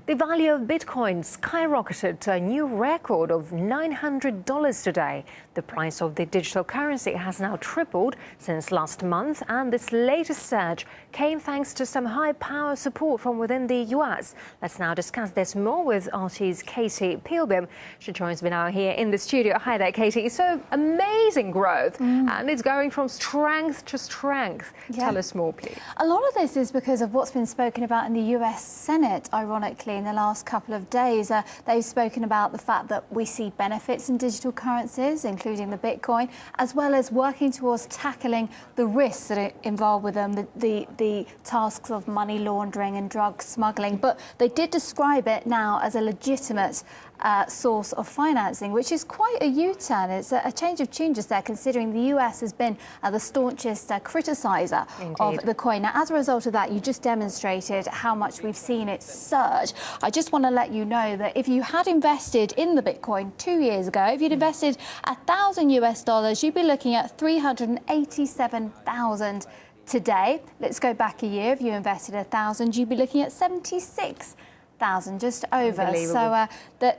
The value of Bitcoin skyrocketed to a new record of $900 today. The price of the digital currency has now tripled since last month, and this latest surge came thanks to some high-power support from within the US. Let's now discuss this more with RT's Katie Pilbeam. She joins me now here in the studio. Hi there, Katie. So amazing growth, and it's going from strength to strength. Yeah. Tell us more, please. A lot of this is because of what's been spoken about in the US Senate, ironically, in the last couple of days. They've spoken about the fact that we see benefits in digital currencies, including the Bitcoin, as well as working towards tackling the risks that are involved with them, the tasks of money laundering and drug smuggling. But they did describe it now as a legitimate source of financing, which is quite a U-turn. It's a change of tune just there, considering the US has been the staunchest criticiser of the coin. Now, as a result of that, you just demonstrated how much we've seen it surge. I just want to let you know that if you had invested in the Bitcoin 2 years ago, if you'd invested $1,000 US, you'd be looking at 387,000 today. Let's go back a year. If you invested 1,000, you'd be looking at 76,000, just over. So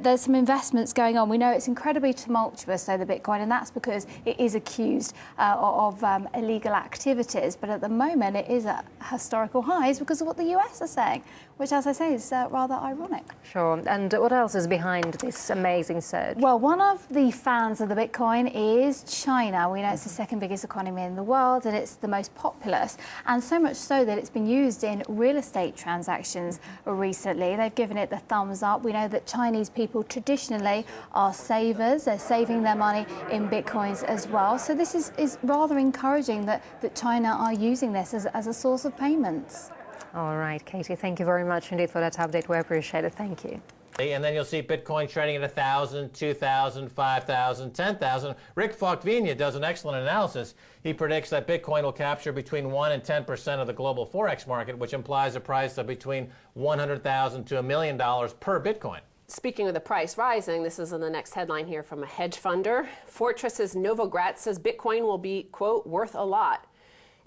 there's some investments going on. We know it's incredibly tumultuous, though, the Bitcoin, and that's because it is accused of illegal activities. But at the moment, it is at historical highs because of what the US are saying, which, as I say, is rather ironic. Sure. And what else is behind this amazing surge? Well, one of the fans of the Bitcoin is China. We know it's the second biggest economy in the world, and it's the most populous, and so much so that it's been used in real estate transactions recently. They've given it the thumbs up. We know that Chinese people traditionally are savers. They're saving their money in Bitcoins as well. So this is rather encouraging that China are using this as a source of payments. All right, Katie, thank you very much indeed for that update. We appreciate it. Thank you. And then you'll see Bitcoin trading at 1,000, 2,000, 5,000, 10,000. Rick Falkvinia does an excellent analysis. He predicts that Bitcoin will capture between 1 and 10% of the global Forex market, which implies a price of between $100,000 to $1 million per Bitcoin. Speaking of the price rising, this is in the next headline here from a hedge funder. Fortress's Novogratz says Bitcoin will be, quote, worth a lot.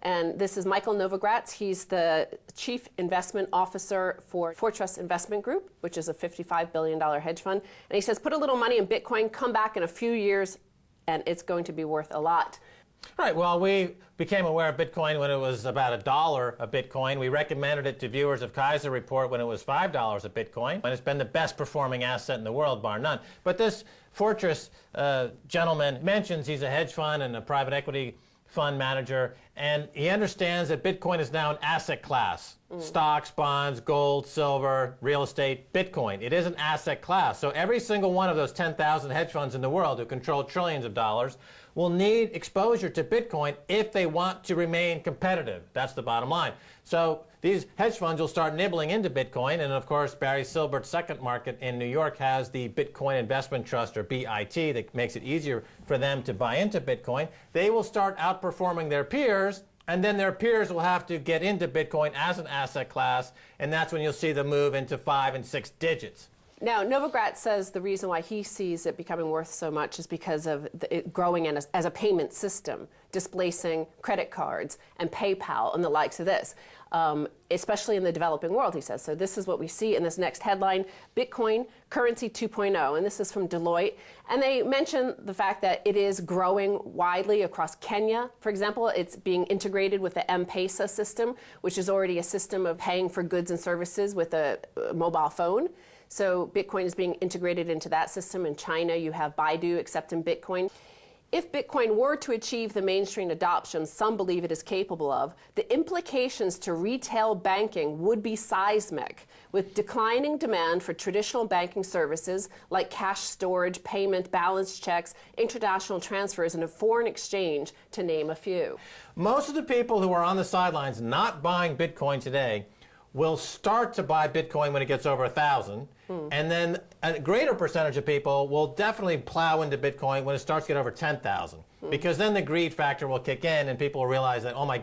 And this is Michael Novogratz. He's the chief investment officer for Fortress Investment Group, which is a $55 billion hedge fund. And he says, put a little money in Bitcoin, come back in a few years, and it's going to be worth a lot. Right. Well, we became aware of Bitcoin when it was about $1 a Bitcoin. We recommended it to viewers of Kaiser Report when it was $5 a Bitcoin. And it's been the best performing asset in the world, bar none. But this Fortress gentleman mentions he's a hedge fund and a private equity fund manager, and he understands that Bitcoin is now an asset class. Stocks, bonds, gold, silver, real estate, Bitcoin. It is an asset class. So every single one of those 10,000 hedge funds in the world who control trillions of dollars will need exposure to Bitcoin if they want to remain competitive. That's the bottom line. So these hedge funds will start nibbling into Bitcoin, and of course Barry Silbert's Second Market in New York has the Bitcoin Investment Trust, or BIT, that makes it easier for them to buy into Bitcoin. They will start outperforming their peers, and then their peers will have to get into Bitcoin as an asset class, and that's when you'll see the move into 5 and 6 digits. Now, Novogratz says the reason why he sees it becoming worth so much is because of it growing as a payment system, displacing credit cards and PayPal and the likes of this, especially in the developing world, he says. So this is what we see in this next headline, Bitcoin Currency 2.0, and this is from Deloitte. And they mention the fact that it is growing widely across Kenya. For example, it's being integrated with the M-Pesa system, which is already a system of paying for goods and services with a mobile phone. So Bitcoin is being integrated into that system. In China, you have Baidu accepting Bitcoin. If Bitcoin were to achieve the mainstream adoption some believe it is capable of, the implications to retail banking would be seismic, with declining demand for traditional banking services like cash storage, payment, balance checks, international transfers, and foreign exchange, to name a few. Most of the people who are on the sidelines not buying Bitcoin today will start to buy Bitcoin when it gets over 1,000, and then a greater percentage of people will definitely plow into Bitcoin when it starts to get over 10,000, because then the greed factor will kick in and people will realize that, oh my